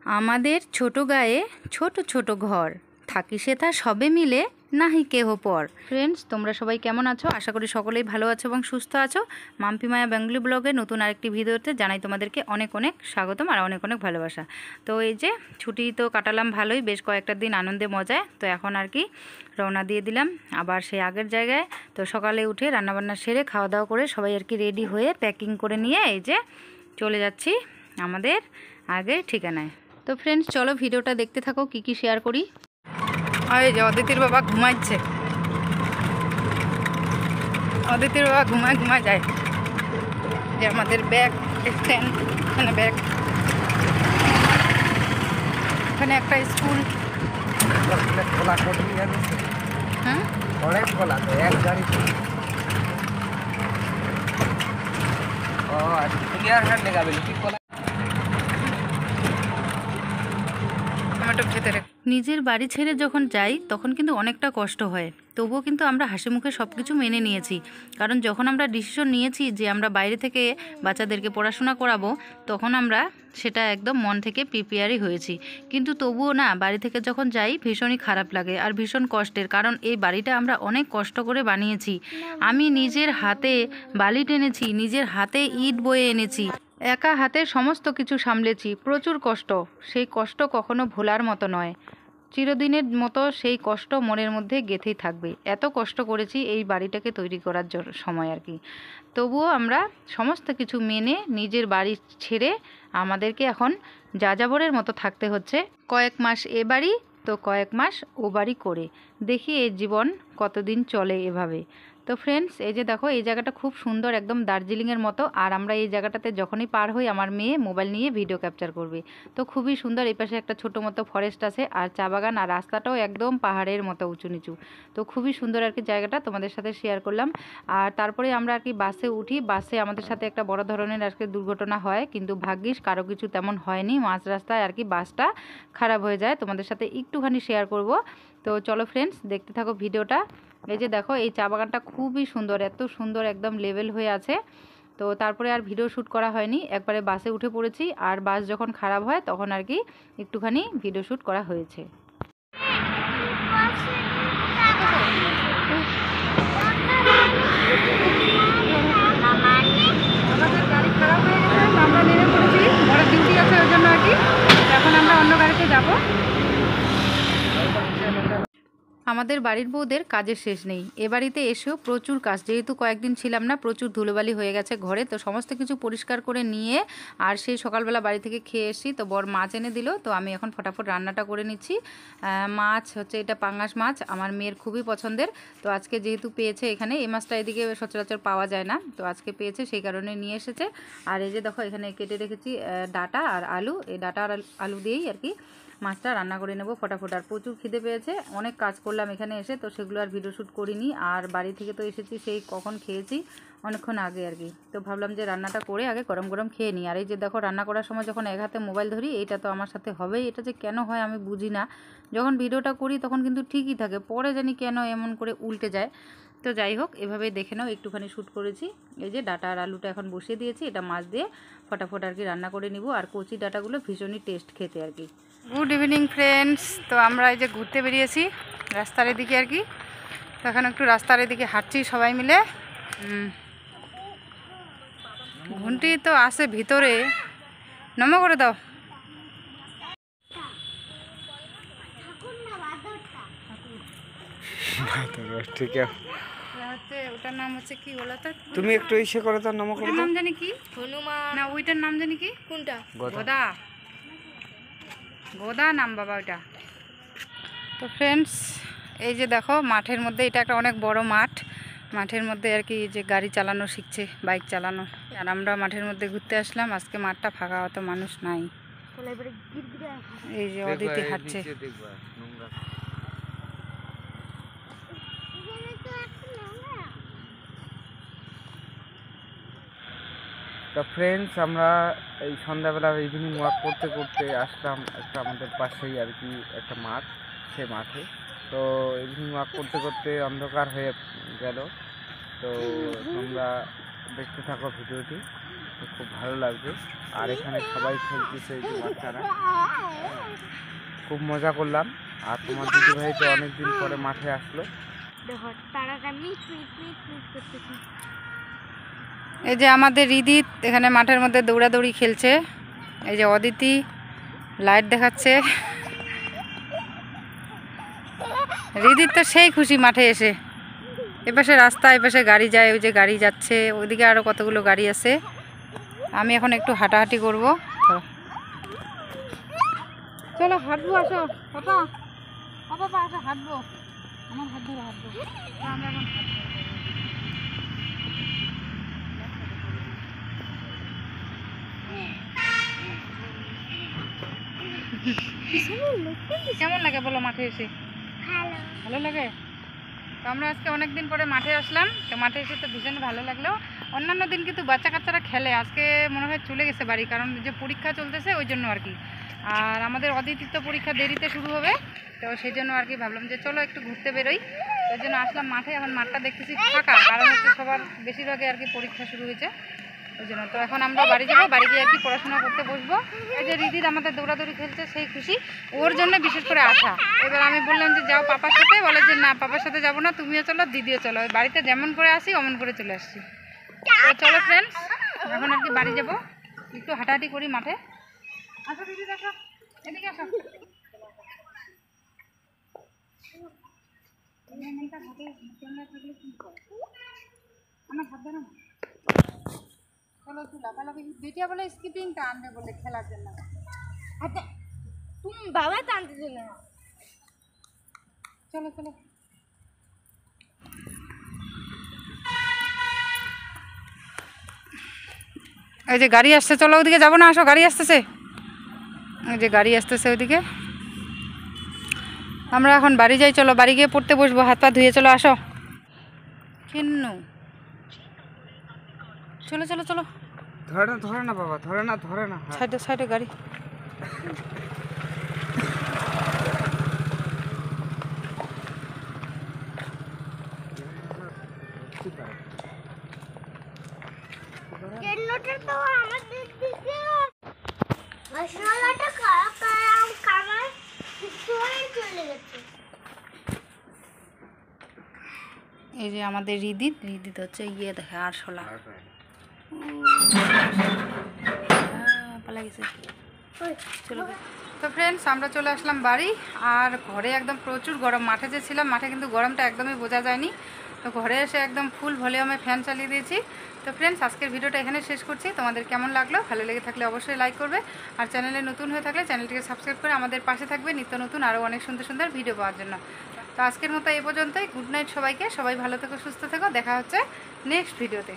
আমাদের ছোট গায়ে ছোট ছোট ঘর, থাকি সেথা সবে মিলে নাহি কেহ পর। ফ্রেন্ডস, তোমরা সবাই কেমন আছো? আশা করি সকলেই ভালো আছো এবং সুস্থ আছো। মাম্পি মায়া বেঙ্গলি ব্লগে নতুন আরেকটি ভিডিওতে জানাই তোমাদেরকে অনেক অনেক স্বাগতম আর অনেক অনেক ভালোবাসা। তো এই যে ছুটি তো কাটালাম ভালোই, বেশ কয়েকটা দিন আনন্দে মজায়। তো এখন আর কি রওনা দিয়ে দিলাম আবার সেই আগের জায়গায়। তো সকালে উঠে রান্নাবান্না সেরে খাওয়া দাওয়া করে সবাই আর কি রেডি হয়ে প্যাকিং করে নিয়ে এই যে চলে যাচ্ছি আমাদের আগের ঠিকানায়। তো ফ্রেন্ডস, চলো ভিডিওটা দেখতে থাকো কি কি শেয়ার করি। এই যে অদিতির বাবা ঘুমাচ্ছে, অদিতির বাবা ঘুমায় যায়। যে আমাদের ব্যাগ স্ট্যান্ড, মানে ব্যাগ, এখানে একটা স্কুল। হ্যাঁ, অনেক খোলা তো এক গাড়ি। ও ক্লিয়ার হ্যান্ড লাগাবে কি খোলা ভেতরে। নিজের বাড়ি ছেড়ে যখন যাই তখন কিন্তু অনেকটা কষ্ট হয়, তবুও কিন্তু আমরা হাসি মুখে সব কিছু মেনে নিয়েছি। কারণ যখন আমরা ডিসিশন নিয়েছি যে আমরা বাইরে থেকে বাচ্চাদেরকে পড়াশোনা করাবো, তখন আমরা সেটা একদম মন থেকে প্রিপেয়ারই হয়েছি। কিন্তু তবুও না, বাড়ি থেকে যখন যাই ভীষণই খারাপ লাগে আর ভীষণ কষ্টের। কারণ এই বাড়িটা আমরা অনেক কষ্ট করে বানিয়েছি। আমি নিজের হাতে বালি টেনেছি, নিজের হাতে ইট বয়ে এনেছি, একা হাতে সমস্ত কিছু সামলেছি। প্রচুর কষ্ট, সেই কষ্ট কখনো ভোলার মতো নয়। চিরদিনের মতো সেই কষ্ট মনের মধ্যে গেঁথেই থাকবে। এত কষ্ট করেছি এই বাড়িটাকে তৈরি করার সময় আর কি। তবুও আমরা সমস্ত কিছু মেনে নিজের বাড়ি ছেড়ে আমাদেরকে এখন যাযাবরের মতো থাকতে হচ্ছে। কয়েক মাস এ বাড়ি তো কয়েক মাস ও বাড়ি করে দেখি এই জীবন কতদিন চলে এভাবে। তো ফ্রেন্ডস, এই যে দেখো এই জায়গাটা খুব সুন্দর, একদম দার্জিলিংয়ের মতো। আর আমরা এই জায়গাটাতে যখনই পার হই আমার মেয়ে মোবাইল নিয়ে ভিডিও ক্যাপচার করবে। তো খুবই সুন্দর। এই পাশে একটা ছোটো মতো ফরেস্ট আছে আর চা বাগান, আর রাস্তাটাও একদম পাহাড়ের মতো উঁচু নিচু। তো খুবই সুন্দর আর কি জায়গাটা, তোমাদের সাথে শেয়ার করলাম। আর তারপরে আমরা আর কি বাসে উঠি। বাসে আমাদের সাথে একটা বড় ধরনের আর কি দুর্ঘটনা হয়, কিন্তু ভাগ্যিস কারো কিছু তেমন হয়নি। মাঝ রাস্তায় আর কি বাসটা খারাপ হয়ে যায়, তোমাদের সাথে একটুখানি শেয়ার করব। তো চলো ফ্রেন্ডস, দেখতে থাকো ভিডিওটা। এই যে দেখো এই চা বাগানটা খুবই সুন্দর, এত সুন্দর, একদম লেভেল হয়ে আছে। তো তারপরে আর ভিডিও শ্যুট করা হয়নি, একবারে বাসে উঠে পড়েছি। আর বাস যখন খারাপ হয় তখন আর কি একটুখানি ভিডিও শ্যুট করা হয়েছে। আমাদের গাড়ি খারাপ হয়ে গেছে, আমরা নেমে পড়েছি, বড় ডিউটি আছে ওই জন্য আর কি। এখন আমরা অন্য গাড়িতে যাব। আমাদের বাড়ির বউদের কাজের শেষ নেই। এ বাড়িতে এসেও প্রচুর কাজ, যেহেতু কয়েকদিন ছিলাম না, প্রচুর ধুলোবালি হয়ে গেছে ঘরে। তো সমস্ত কিছু পরিষ্কার করে নিয়ে আর সেই সকালবেলা বাড়ি থেকে খেয়ে এসেছি। তো বর মাছ এনে দিল, তো আমি এখন ফটাফট রান্নাটা করে নিচ্ছি। মাছ হচ্ছে এটা পাঙ্গাস মাছ, আমার মেয়ের খুবই পছন্দের। তো আজকে যেহেতু পেয়েছে এখানে, এই মাছটা এদিকে সচরাচর পাওয়া যায় না, তো আজকে পেয়েছে সেই কারণে নিয়ে এসেছে। আর এই যে দেখো এখানে কেটে রেখেছি ডাঁটা আর আলু, এই ডাঁটা আর আলু দিয়েই আর কি মাছটা রান্না করে নেব ফটাফট। আর প্রচুর খিদে পেয়েছে, অনেক কাজ করলাম এখানে এসে, তো সেগুলো আর ভিডিও শ্যুট করিনি। আর বাড়ি থেকে তো এসেছি সেই কখন খেয়েছি, অনেকক্ষণ আগে আর কি। তো ভাবলাম যে রান্নাটা করে আগে গরম গরম খেয়ে নিই। আর এই যে দেখো রান্না করার সময় যখন এক হাতে মোবাইল ধরি, এইটা তো আমার সাথে হবেই। এটা যে কেন হয় আমি বুঝি না। যখন ভিডিওটা করি তখন কিন্তু ঠিকই থাকে, পরে জানি কেন এমন করে উল্টে যায়। তো যাই হোক, এভাবেই দেখে নাও, একটুখানি শ্যুট করেছি। এই যে ডাঁটা আর আলুটা এখন বসিয়ে দিয়েছি, এটা মাছ দিয়ে ফটাফট আর কি রান্না করে নিব। আর কচি ডাঁটাগুলো ভীষণই টেস্ট খেতে আর কি। গুড ইভিনিং ফ্রেন্ডস, তো আমরা এই যে ঘুরতে বেরিয়েছি রাস্তার এদিকে আর কি। তো এখন একটু রাস্তার এদিকে হাঁটছি সবাই মিলে। ঘুমটি তো আসে ভিতরে, নমো করে দাও। ঠিক আছে, ওটার নাম হচ্ছে কি বলো তো? তুমি একটু ইসে করে দাও, নমো করে দাও। নাম জানি কি, হনুমান না, ওইটার নাম জানি কি, কোনটা? গোদা, গোদা নাম বাবা ওইটা। তো ফ্রেন্ডস, এই যে দেখো মাঠের মধ্যে, এটা একটা অনেক বড় মাঠ, মাঠের মধ্যে আর কি যে গাড়ি চালানো শিখছে, বাইক চালানো। আর আমরা মাঠের মধ্যে ঘুরতে আসলাম, আজকে মাঠটা ফাঁকা, অত মানুষ নাই। এই যে অদিতি হাঁটছে। তো ফ্রেন্ডস, আমরা এই সন্ধ্যাবেলা ইভিনিং ওয়াক করতে করতে আসলাম একটা আমাদের পাশেই আর কি একটা মাঠ, সে মাঠে। তো ইভিনিং ওয়াক করতে করতে অন্ধকার হয়ে গেল। তো তোমরা দেখতে থাকো ভিডিওটি। তো খুব ভালো লাগবে। আর এখানে সবাই খেলতেছে, এই যে বাচ্চারা, খুব মজা করলাম। আর তোমার দিদিভাই তো অনেকদিন পরে মাঠে আসলো। এই যে আমাদের রিদিত এখানে মাঠের মধ্যে দৌড়াদৌড়ি খেলছে। এই যে অদিতি লাইট দেখাচ্ছে। রিদিত তো সেই খুশি মাঠে এসে। এপাশে রাস্তা, এপাশে গাড়ি যায়, ওই যে গাড়ি যাচ্ছে, ওইদিকে আরও কতগুলো গাড়ি আছে। আমি এখন একটু হাঁটাহাঁটি করবো। চলো হাঁটবো, আসো পাপা, পাপা আসো হাঁটবো, আমার হাত ধরে হাঁটবো। আমরা এখন কেমন লাগে বলো মাঠে এসে? ভালো লাগে। তো আমরা আজকে অনেক দিন পরে মাঠে আসলাম, তো মাঠে এসে তো ভীষণ ভালো লাগলো। অন্যান্য দিন কিন্তু বাচ্চা কাচ্চারা খেলে, আজকে মনে হয় চলে গেছে বাড়ি, কারণ যে পরীক্ষা চলতেছে ওই জন্য আর কি। আর আমাদের অদিতির তো পরীক্ষা দেরিতে শুরু হবে, তো সেই জন্য আর কি ভাবলাম যে চলো একটু ঘুরতে বেরোই। ওই জন্য আসলাম মাঠে। এখন মাঠটা দেখতেছি ফাঁকা, কারণ হচ্ছে সবার বেশিরভাগই আর কি পরীক্ষা শুরু হয়েছে ওই জন্য। তো এখন আমরা বাড়ি যাবো, বাড়ি গিয়ে আর কি পড়াশোনা করতে বসবো। এই যে রিদির আমাদের দৌড়াদৌড়ি খেলছে, সেই খুশি, ওর জন্য বিশেষ করে আসা। এবার আমি বললাম যে যাও পাপার সাথে, বলে যে না পাপার সাথে যাবো না, তুমিও চলো, দিদিও চলো। বাড়িতে যেমন করে আসি অমন করে চলে আসছি। তো চলো ফ্রেন্ডস, এখন আর কি বাড়ি যাবো, একটু হাঁটাহাঁটি করি মাঠে। আসো দিদি, দেখো এদিকে আসো। আমার হাত ধরো না। চলো একটু লাফালাফি, বেটিয়া বলে স্কিপিংটা আনবে বলে খেলার জন্য। আচ্ছা তুমি বাবা টানতে দিলে না। চলো চলো। এই যে গাড়ি আসছে, চলো ওদিকে যাবো না, আসো গাড়ি আসতেছে। এই যে গাড়ি আসতেছে ওইদিকে। আমরা এখন বাড়ি যাই, চলো বাড়ি গিয়ে পড়তে বসবো, হাত পা ধুয়ে চলো আসো। কিন্নু চলো চলো চলো। ধরে না বাবা, ধরে না। সাইডে সাইডে গাড়ি। এই যে আমাদের রিদিত হচ্ছে ইয়ে দেখে আরশোলা পালা গেছে। চলো। তো ফ্রেন্ডস আমরা চলে আসলাম বাড়ি। আর ঘরে একদম প্রচুর গরম, মাঠে যে ছিলাম মাঠে কিন্তু গরমটা একদমই বোঝা যায়নি। তো ঘরে এসে একদম ফুল ভলিউমে ফ্যান চালিয়ে দিয়েছি। তো ফ্রেন্ডস আজকের ভিডিওটা এখানে শেষ করছি। তোমাদের কেমন লাগলো? ভালো লেগে থাকলে অবশ্যই লাইক করবে, আর চ্যানেলে নতুন হয়ে থাকলে চ্যানেলটিকে সাবস্ক্রাইব করে আমাদের পাশে থাকবে নিত্য নতুন আরও অনেক সুন্দর সুন্দর ভিডিও পাওয়ার জন্য। তো আজকের মতো এই পর্যন্তই। গুড নাইট সবাইকে, সবাই ভালো থেকো, সুস্থ থেকো, দেখা হচ্ছে নেক্সট ভিডিওতে।